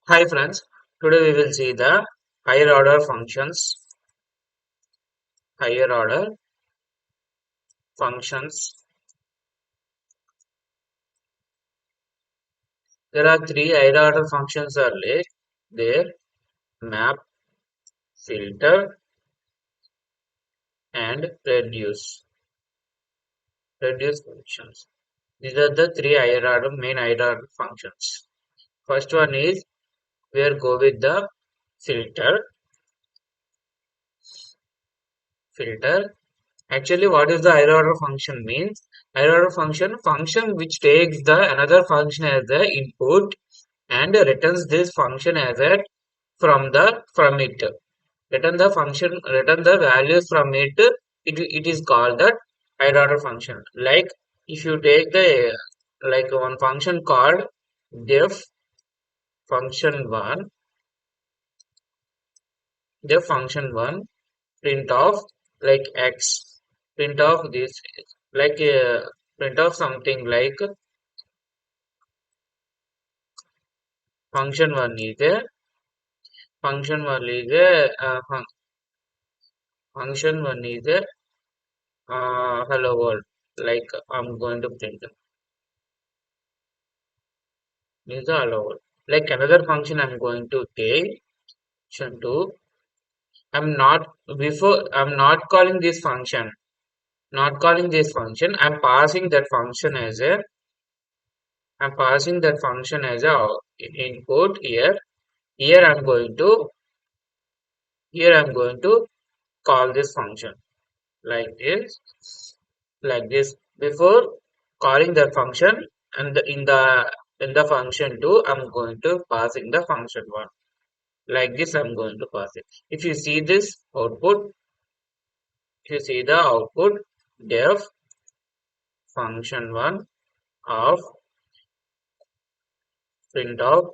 Hi friends, today we will see the higher order functions. Higher order functions. There are three higher order functions are there: map, filter, and reduce. Reduce functions. These are the three main higher order functions. First one is we'll go with the filter. Filter. Actually, what is the higher order function means? Higher order function which takes the another function as the input and returns this function as a from it. Return the values from it. It is called that higher order function. Like if you take the like one function called def function one, def function one print of like x, print of this like print of something like function one is a function one is a hello world, like I'm going to print is the hello world. Like another function I'm going to take function 2. I'm not calling this function, I'm passing that function as a input here. Here I'm going to here I'm going to call this function like this, before calling the function. And in the function 2 I'm going to passing the function 1. Like this I'm going to pass it. If you see this output, if you see the output, def function 1 of print of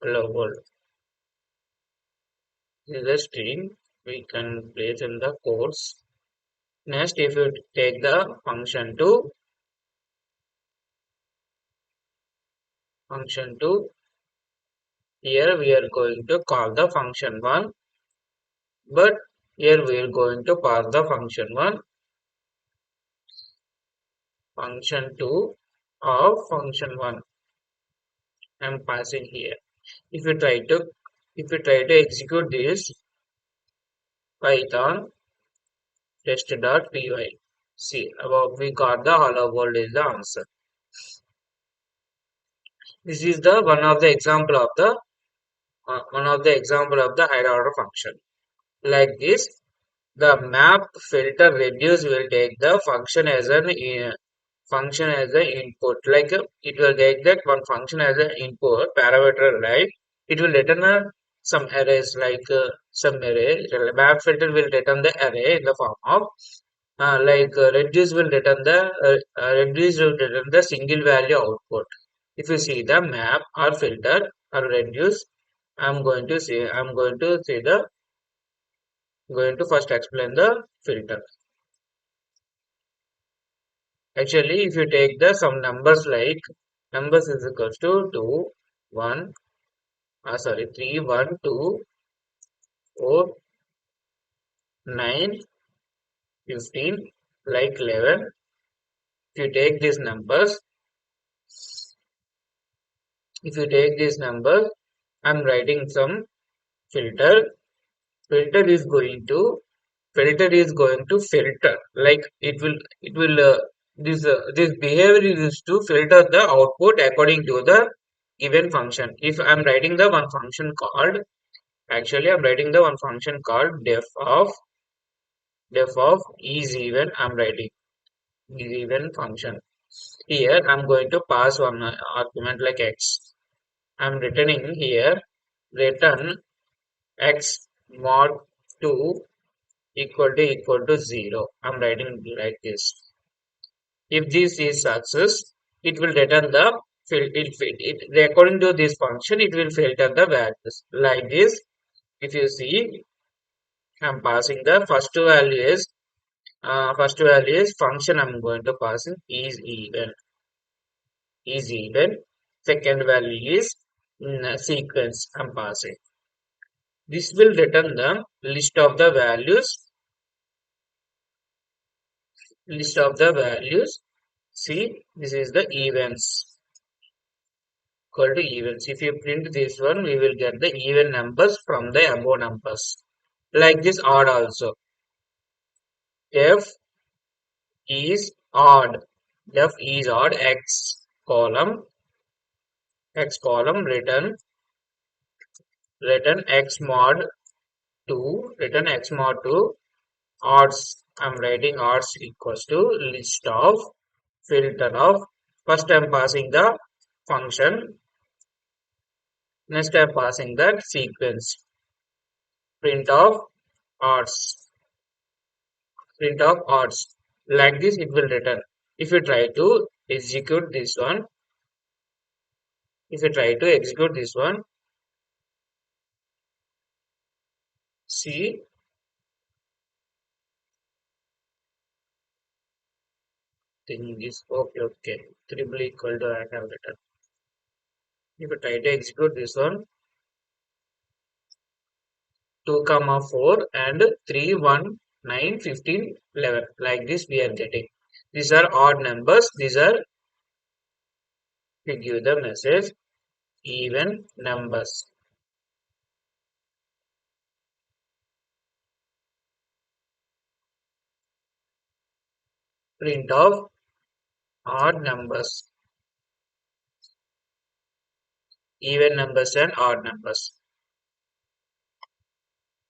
hello world. This is a string we can place in the codes. Next, if you take the function 2, here we are going to call the function 1, but here we are going to pass the function 1, function 2 of function 1. I'm passing here. If you try to execute this Python test.py, see about we got the hello world is the answer. This is the one of the example of the higher order function. Like this, the map filter reduce will take the function as an function as an input. Like it will take that one function as an input parameter, right? It will return some arrays like some array. Map filter will return the array in the form of reduce will return the single value output. If you see the map or filter or reduce, I'm going to first explain the filter. Actually, if you take the some numbers like numbers is equals to 2, 1, 3, 1, 2, 4, 9, 15, like 11. If you take these numbers, I'm writing some filter. Filter is going to filter, like this behavior is to filter the output according to the given function. If I'm writing the one function called actually I'm writing the one function called def of is even. I'm writing is even function. Here I'm going to pass one argument like x. I'm returning here return x mod 2 equal to 0. I'm writing like this. If this is success, it will return the according to this function, it will filter the values like this. If you see, I'm passing the first value is function. I'm going to pass in is even. Second value is sequence I'm passing. This will return the list of the values. See, this is the events equal to events. If you print this one, we will get the even numbers from the above numbers. Like this odd also. F is odd. F is odd. X column return X mod 2, return X mod 2 odds. I'm writing odds equals to list of filter of. First I'm passing the function. Next I'm passing that sequence. Print of odds. Print of odds. Like this it will return. If you try to execute this one, if you try to execute this one, see thing is okay, okay. Triple equal to I have written. If you try to execute this one, 2 comma 4 and 3 1 9 15 11, like this we are getting. These are odd numbers. These are to give the message even numbers. Print of odd numbers, even numbers and odd numbers.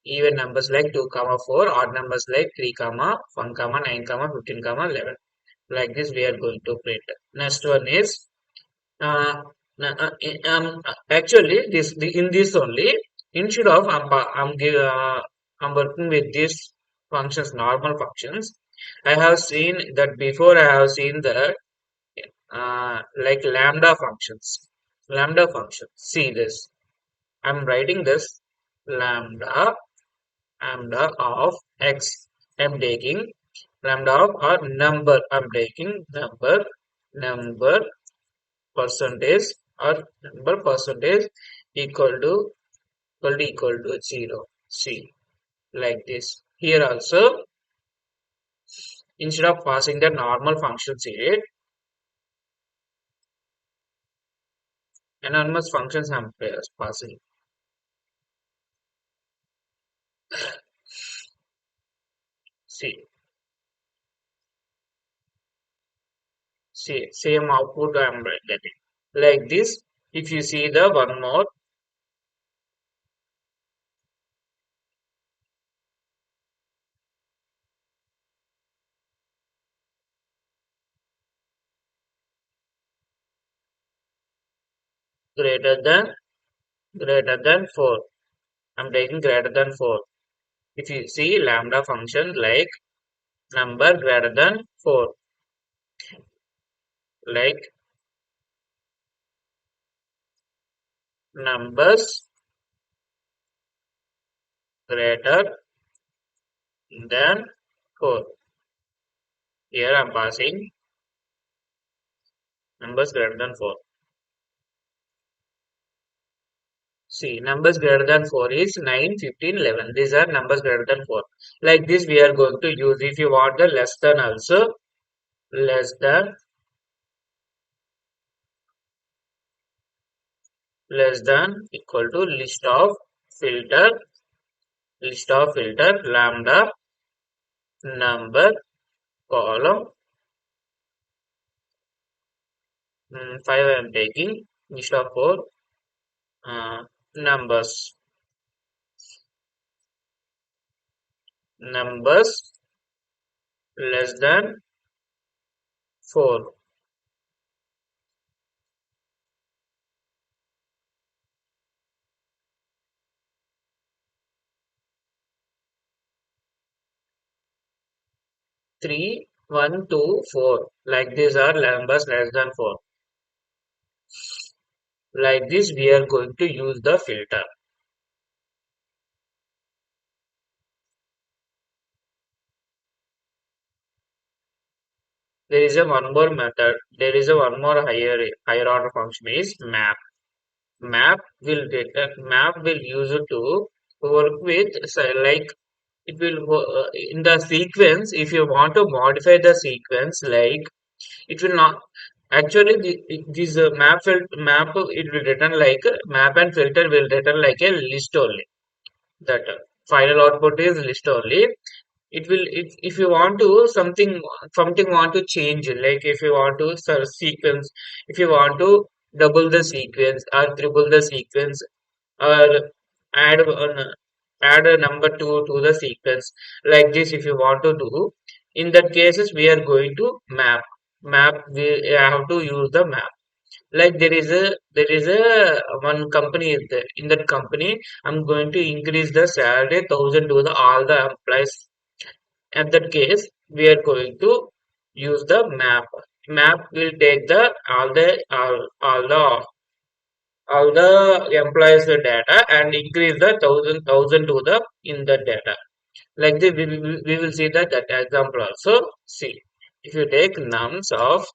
Even numbers like 2 comma 4, odd numbers like 3 comma 1 comma 9 comma 15 comma 11. Like this we are going to print. Next one is uh, actually in this only, instead of I'm working with these functions, normal functions. I have seen that before. I have seen that like lambda functions. See this, I'm writing this lambda lambda of x. I'm taking lambda of or number. I'm taking number percentage or number percentage equal to equal to 0. See, like this. Here also, instead of passing the normal functions here, anonymous functions I'm passing. See, same output I'm getting. Like this, if you see the one more greater than 4, I'm taking greater than 4. If you see lambda function like number greater than 4, like numbers greater than 4. Here I'm passing numbers greater than 4. See, numbers greater than 4 is 9, 15, 11. These are numbers greater than 4. Like this we are going to use. If you want the less than also, less than, equal to filter, list of filter lambda number column 5 I am taking instead of 4 uh, numbers numbers less than 4. 3 1 2 4, like these are numbers less than 4. Like this we are going to use the filter. There is a one more method. There is a one more higher order function is map. map will use it to work with, so like it will in the sequence. If you want to modify the sequence, like it will not actually this map it will return like map and filter will return like a list only. That final output is list only. It will if you want to something want to change, like if you want to sequence, if you want to double the sequence or triple the sequence, or add add a number to the sequence, like this if you want to do, in that cases we are going to map we have to use the map. Like there is a one company is there. In that company I'm going to increase the salary 1,000 to the all the employees. At that case we are going to use the map will take the all the employees data and increase the thousand to the in the data. Like this we will see that example also. See, if you take nums of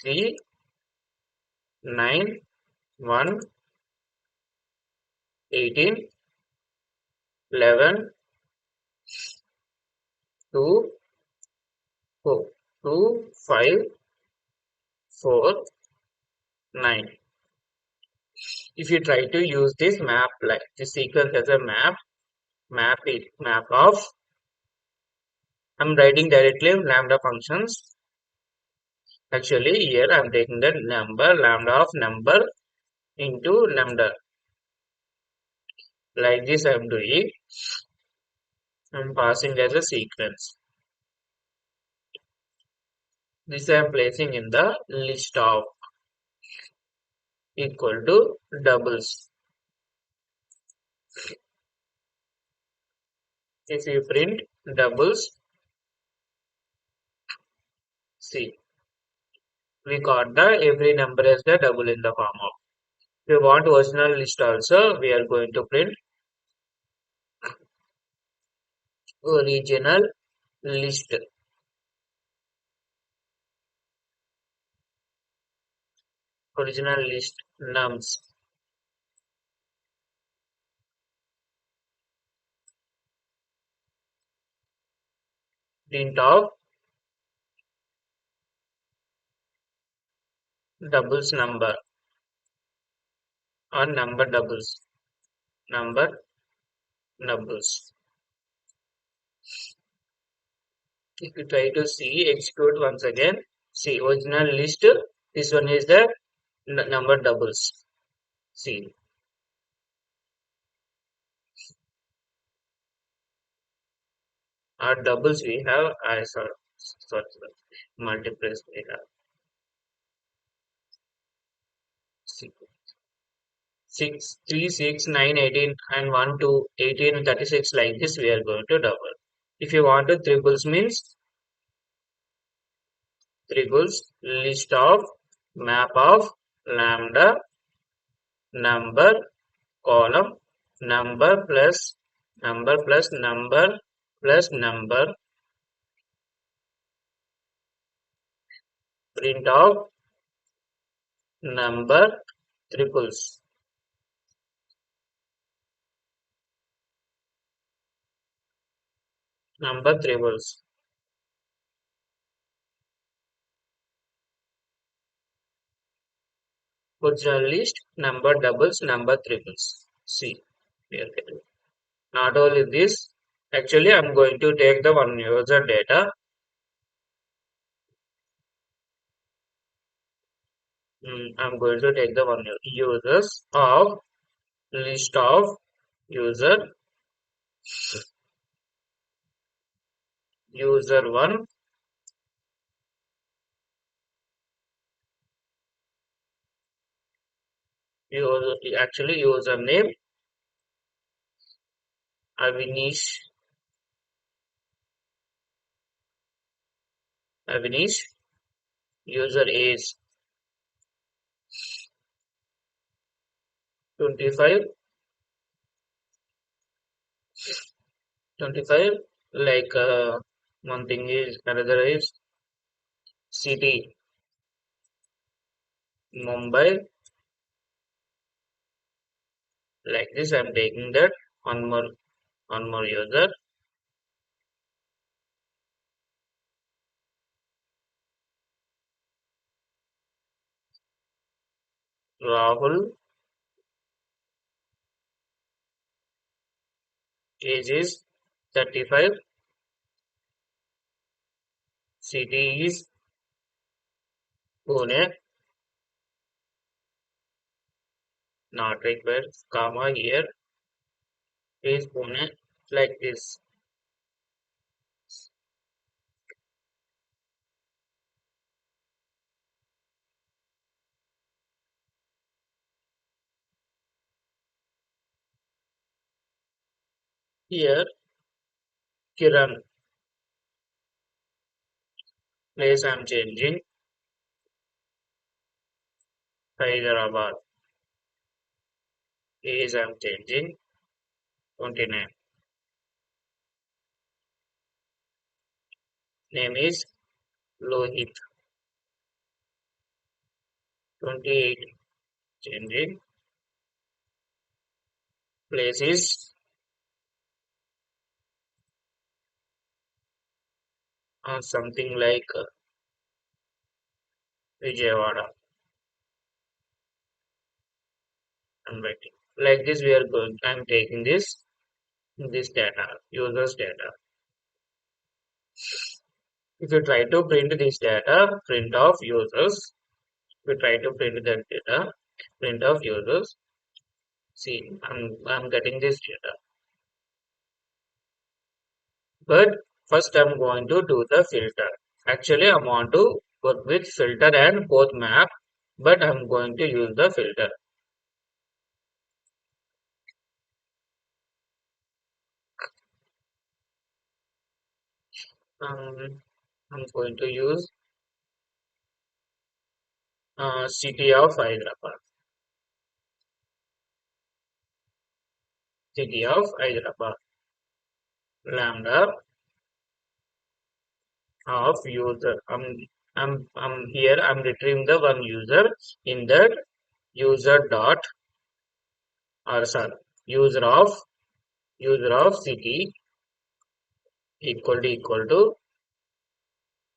3, 9, 1, 18, 11, 2, 4, 2, 5, 4, 9. If you try to use this map, like this sequence as a map of, I'm writing directly lambda functions. Actually, here I'm taking the number lambda of number into lambda. Like this I'm doing. I'm passing as a sequence. This I'm placing in the list of equal to doubles. If you print doubles, see, we got the every number as the double in the form of. If you want original list also, we are going to print original list. Original list nums. Print of doubles number or number doubles. Number doubles. If you try to see, execute once again. See, original list. This one is the number doubles. See, our doubles we have. I sorry, multiples we have. See, 6, 3, 6, 9, 18, and 1, 2, 18, 36. Like this, we are going to double. If you want to triples means triples list of map of lambda number column number plus number print of number triples number triples original list number doubles number triples. See, we are getting. Not only this, actually I'm going to take the one user data. I'm going to take the one users of list of user user one user actually username Avinish Avinish user age 25 25 like one thing is another is city Mumbai Like this, I'm taking that one more user, Rahul, age is 35, city is Pune, not required, comma here is Pune, like this. Here, Kiran, place I'm changing, Hyderabad, age I'm changing, 29, name is Lohit, 28, changing, place is something like Vijayawada, I'm writing. Like this, we are going, I'm taking this data, users data. If you try to print this data, print of users, we try to print that data, print of users. See, I'm getting this data. But first I'm going to do the filter. Actually, I want to work with filter and both map, but I'm going to use the filter. Um, I'm going to use city of Hyderabad. City of Hyderabad. Lambda of user. I'm here. I'm retrieving the one user in that user dot or sorry user of city equal to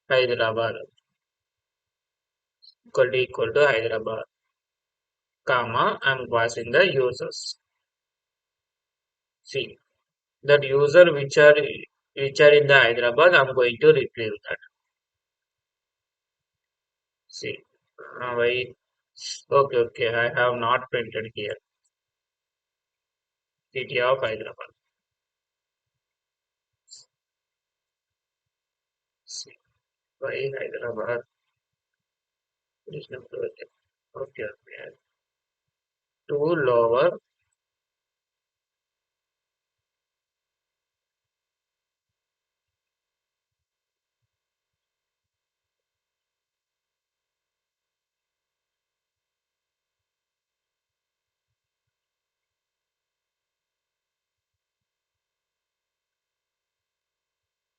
Hyderabad equal to Hyderabad, comma, I'm passing the users. See that user which are in the Hyderabad, I'm going to retrieve that. See, why? Okay, I have not printed here. City of Hyderabad. See, why Hyderabad? Additional project. Okay. To lower.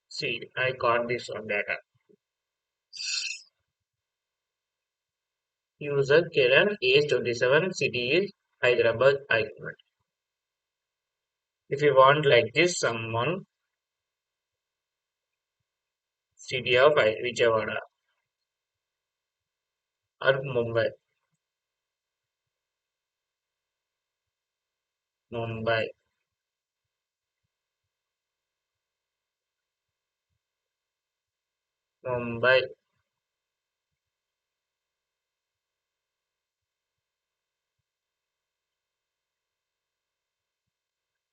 See, I got this on data. User Kiran, age 27, city is Hyderabad. I If you want like this, someone city of Vijayawada or Mumbai, Mumbai.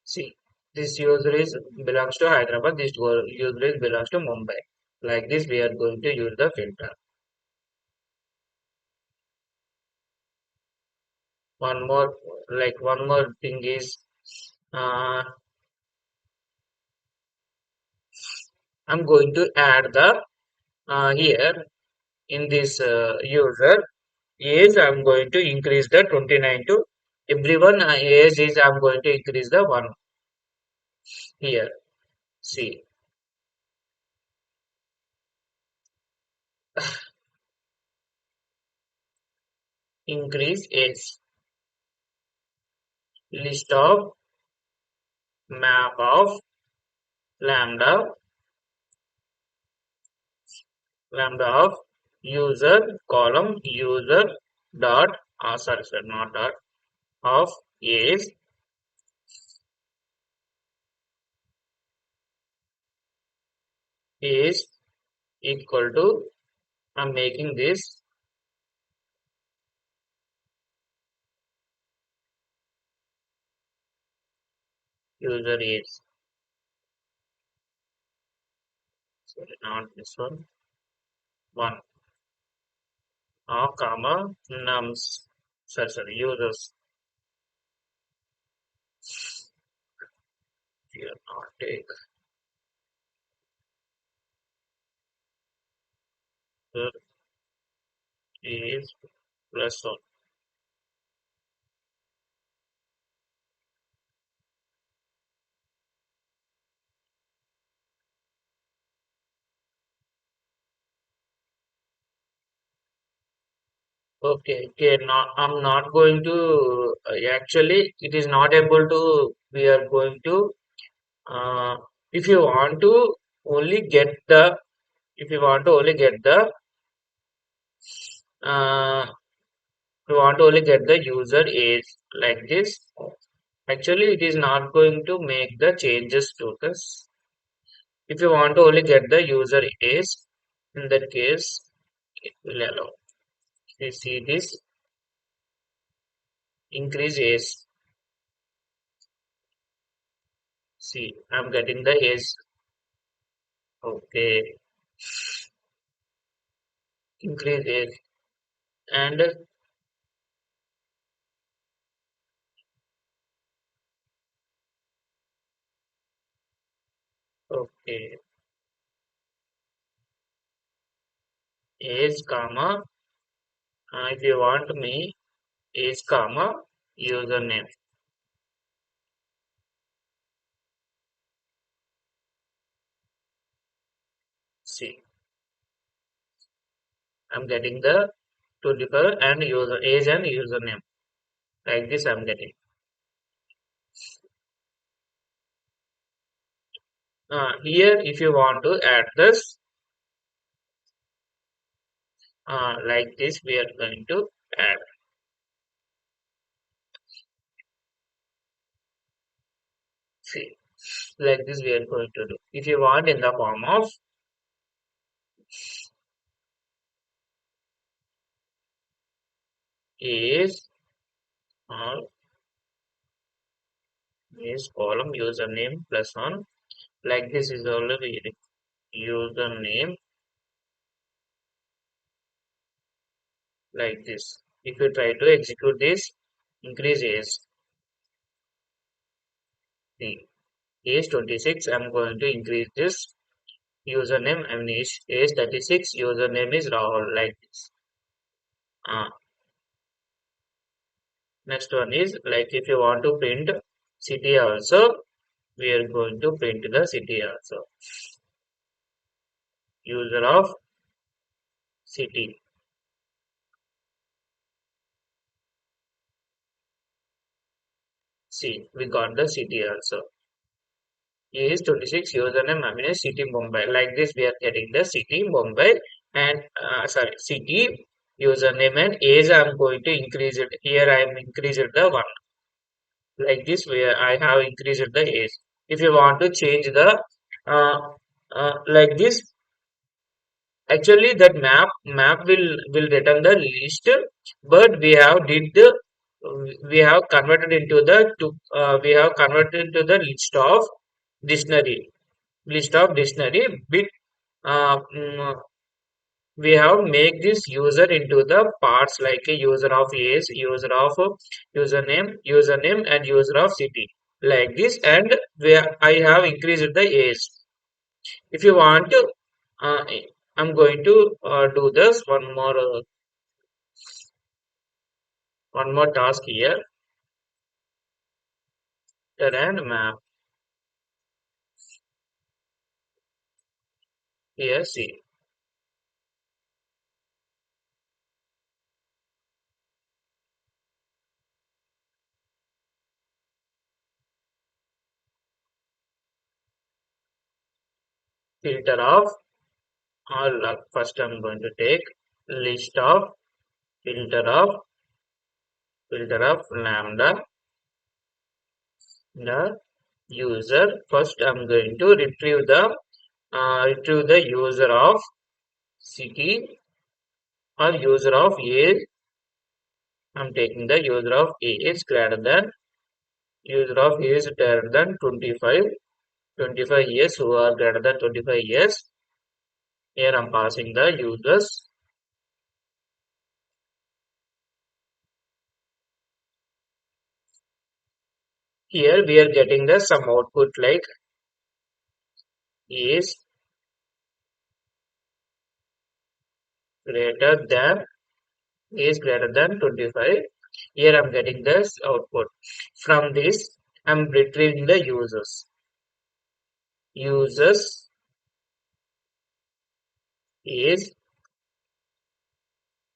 See, this user is belongs to Hyderabad. This user is belongs to Mumbai. Like this, we are going to use the filter. One more, one more thing is, uh, I'm going to add the here in this user age. I'm going to increase the 29 to everyone age is. I'm going to increase the one here. See, increase age. list of map of lambda lambda of user column user dot sorry not dot of is equal to I'm making this user is sorry not this one comma nums sorry users here not take user is plus one. Okay. Now I'm not going to actually it is not able to. We are going to uh, if you want to only get the if you want to only get the uh, you want to only get the user age like this. Actually, it is not going to make the changes to this. If you want to only get the user age, in that case, it will allow. You see this increase age. See, I'm getting the age. Okay, increase age. And okay, age comma. If you want me, age comma username. See, I'm getting the to differ and user age and username. Like this, I'm getting. Here, if you want to add this, like this, we are going to add. See, like this, we are going to do. If you want in the form of is or is column username plus one, like this is already username like this. If you try to execute this, increase is 26. I'm going to increase this username and is 36. Username is Rahul like this. Uh, Next one is like if you want to print city also, we are going to print the city also. User of city. See, we got the city also. Is 26 username I mean city Mumbai. Like this, we are getting the city Mumbai and sorry city username and age. I'm going to increase it. Here I am increased the one. Like this, where I have increased the age. If you want to change the like this, actually that map will return the list, but we have converted into we have converted into the list of dictionary bit we have make this user into the parts like a user of age, user of username and user of city like this and where I have increased the age. If you want to, uh, I'm going to do this one more task here. Terrain map. Here, see. filter of all. First I'm going to take list of filter of lambda the user. First I'm going to retrieve the user of city or user of age. I'm taking the user of age greater than user of age greater than 25 years who are greater than 25 years. Here I'm passing the users. Here we are getting the some output like is greater than is greater than 25. Here I'm getting this output. From this, I'm retrieving the users. Users is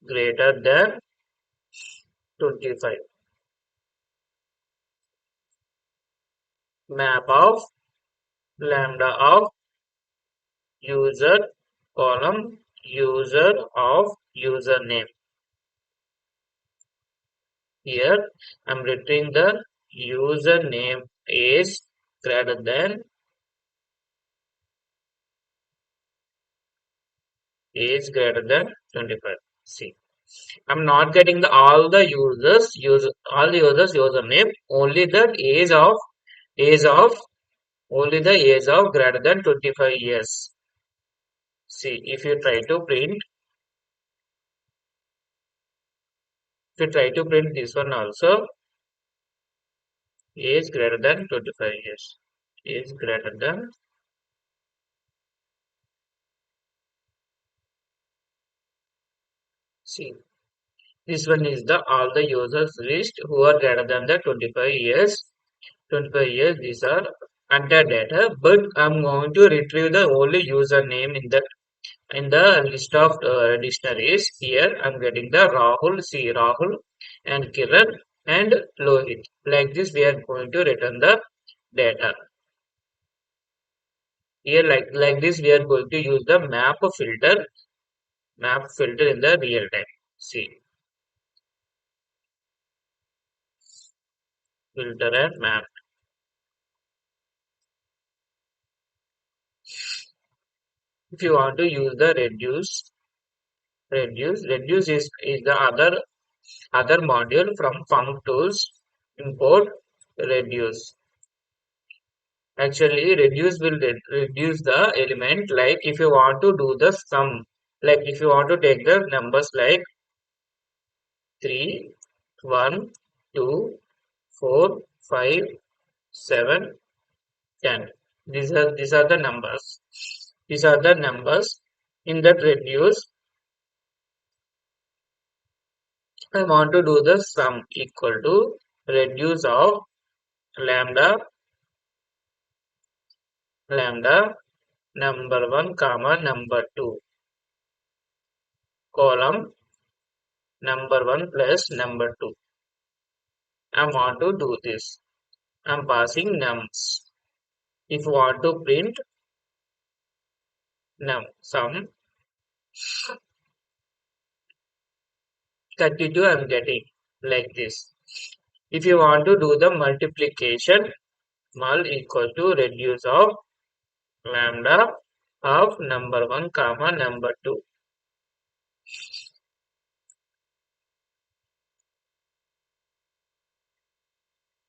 greater than 25. Map of lambda of user column user of username. Here I'm retrieving the username is greater than 25. See, I'm not getting all the users username, only the age of only the age of greater than 25 years. See, if you try to print this one also, age greater than 25 years. Age greater than, see, this one is the all the users list who are greater than the 25 years. 25 years, these are enter data, but I'm going to retrieve the only username in the list of dictionaries. Here I'm getting the Rahul, see Rahul and Kiran and Lohit. Like this, we are going to return the data. Here, like this, we are going to use the map filter in the real time. See, filter and map. If you want to use the reduce is the other module from func tools. Import reduce. Actually, reduce will reduce the element. Like if you want to do the sum, like if you want to take the numbers like 3, 1, 2, 4, 5, 7, 10. These are the numbers. These are the numbers. In that reduce, I want to do the sum equal to reduce of lambda number 1 comma number 2 column number 1 plus number 2. I want to do this. I'm passing nums. If you want to print sum 32, I'm getting like this. If you want to do the multiplication, mul equal to reduce of lambda of number 1 comma number 2.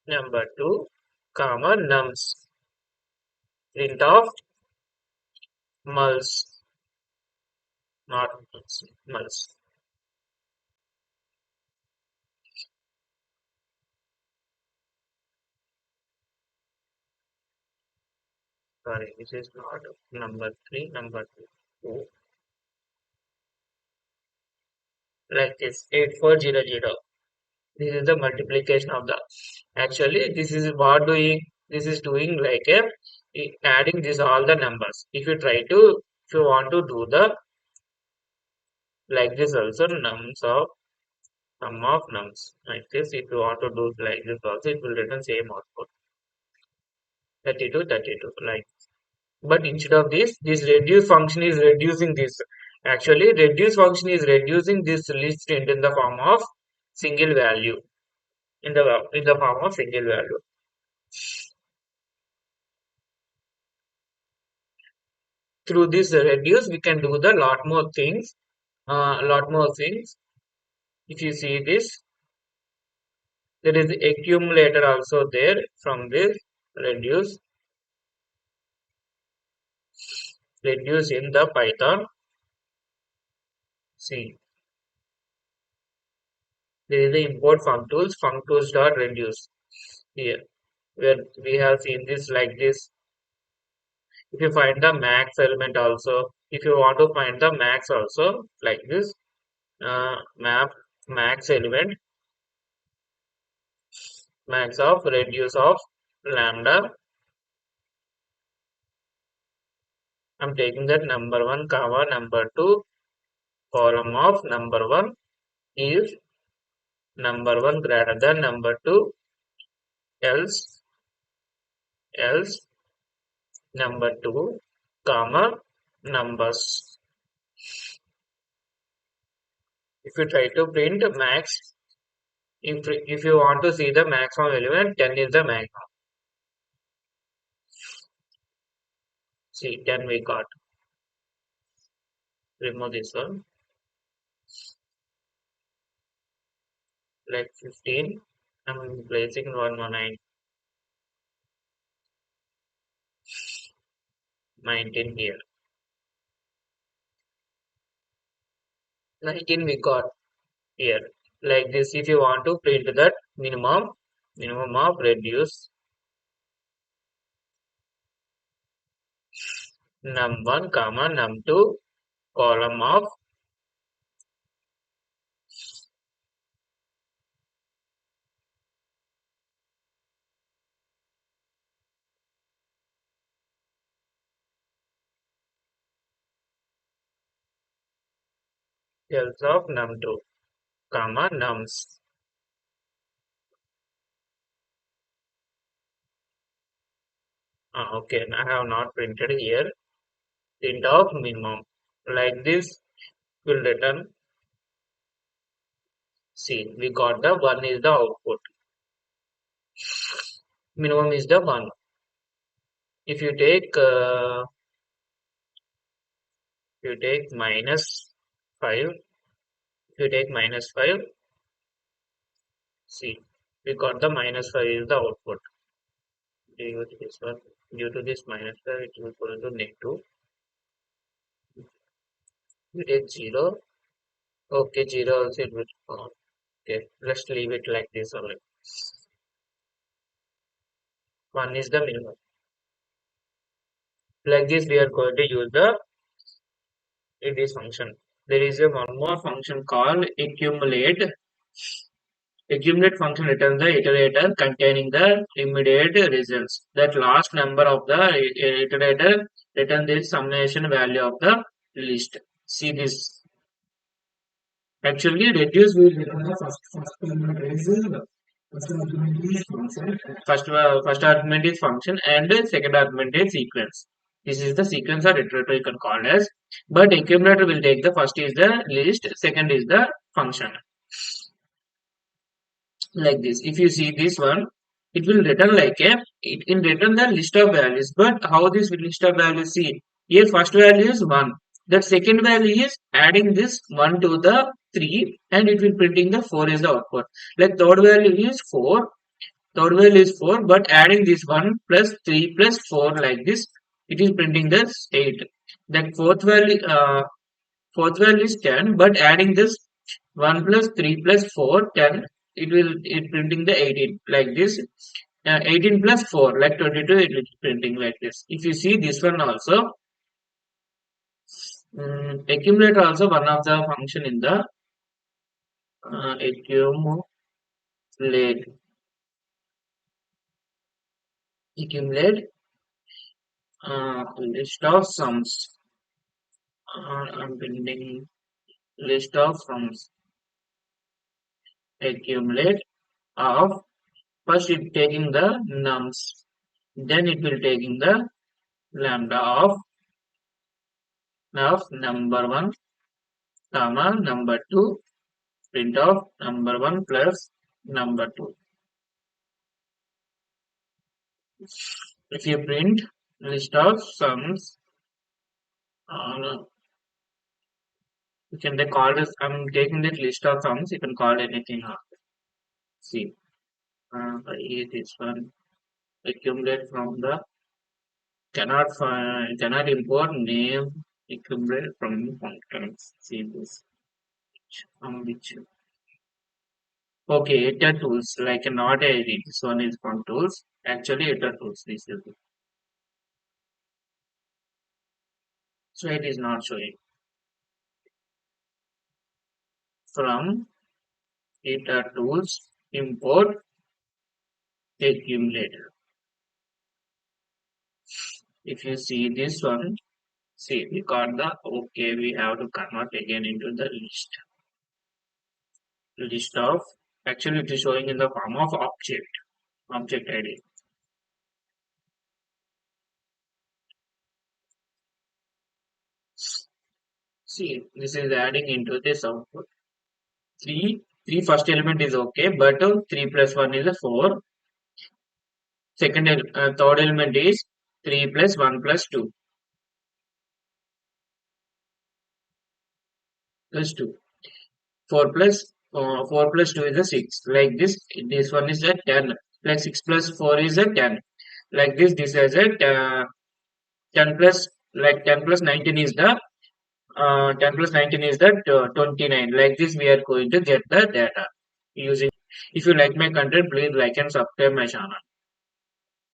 Number 2 comma nums. Print of muls, not muls. Sorry, this is not number 3, number 2. Like this 8400. This is the multiplication of the, actually this is what doing, this is doing like a adding this all the numbers. If you want to do the like this also nums of sum of nums like this, if you want to do like this also, it will return same output 32 32 like But instead of this, this reduce function is reducing this. Actually, reduce function is reducing this list into the form of single value. In the form of single value. Through this reduce, we can do the lot more things. Lot more things. If you see this, there is accumulator also there from this reduce. Reduce in the Python. See, there is the import functools dot reduce here, where we have seen this like this. If you find the max element also, if you want to find the max also like this, map max element, max of reduce of lambda. I'm taking that number one comma number two column of number one is number one greater than number two, else number two comma numbers. If you try to print max, if you want to see the maximum element, 10 is the maximum. See, 10 we got. Remove this one. Like 15. I'm placing 119. 19 here. 19 we got here. Like this, if you want to print that minimum of reduce num1 comma num2 column of else of num2 comma nums. Okay, I have not printed here. Print of minimum. Like this will return. See, we got the 1 is the output. Minimum is the 1. If you take minus 5, if you take minus 5, see, we got the minus 5 is the output. Due to this one, due to this minus 5, it will go to negative. We take 0. Okay, 0 also it will count. Okay, let's leave it like this only. 1 is the minimum. Like this, we are going to use the in this function. There is a one more function called accumulate. Accumulate function returns the iterator containing the immediate results. That last number of the iterator return the summation value of the list. See this. Actually, reduce will return the first argument is function and second argument is sequence. This is the sequence or iterator you can call as. But accumulator will take the first is the list, second is the function. Like this. If you see this one, it will return like a it in return the list of values. But how this list of values see? Here first value is 1. The second value is adding this 1 to the 3 and it will printing the 4 is the output. Like third value is 4. Third value is 4 but adding this 1 plus 3 plus 4 like this it is printing this 8. That fourth value is 10 but adding this 1 plus 3 plus 4 10 it printing the 18 like this. 18 plus 4 like 22 it is printing like this. If you see this one also accumulate also one of the function in the accumulate accumulate list of sums. I'm printing list of sums accumulate of first it taking the nums, then it will taking the lambda of number 1 comma number 2 print of number 1 plus number 2. If you print list of sums, no, you can they call this. I'm taking this list of sums. You can call anything up. See, this one accumulate from the cannot import name accumulate from functions. See this which okay, editor tools like not ID. This one is from tools. Actually, editor tools. This is so it is not showing from editor tools import accumulator. If you see this one, see we got the okay. We have to convert again into the list of. Actually, it is showing in the form of object ID. See, this is adding into this output. 3 first element is okay, but 3 plus 1 is a 4. Third element is 3 plus 1 plus 2 plus 2. 4 plus 2 is a 6. Like this one is a 10. Like 6 plus 4 is a 10. Like this is a 10 plus, like 10 plus 19 is the 10 plus 19 is the 29. Like this, we are going to get the data using. If you like my content, please like and subscribe my channel.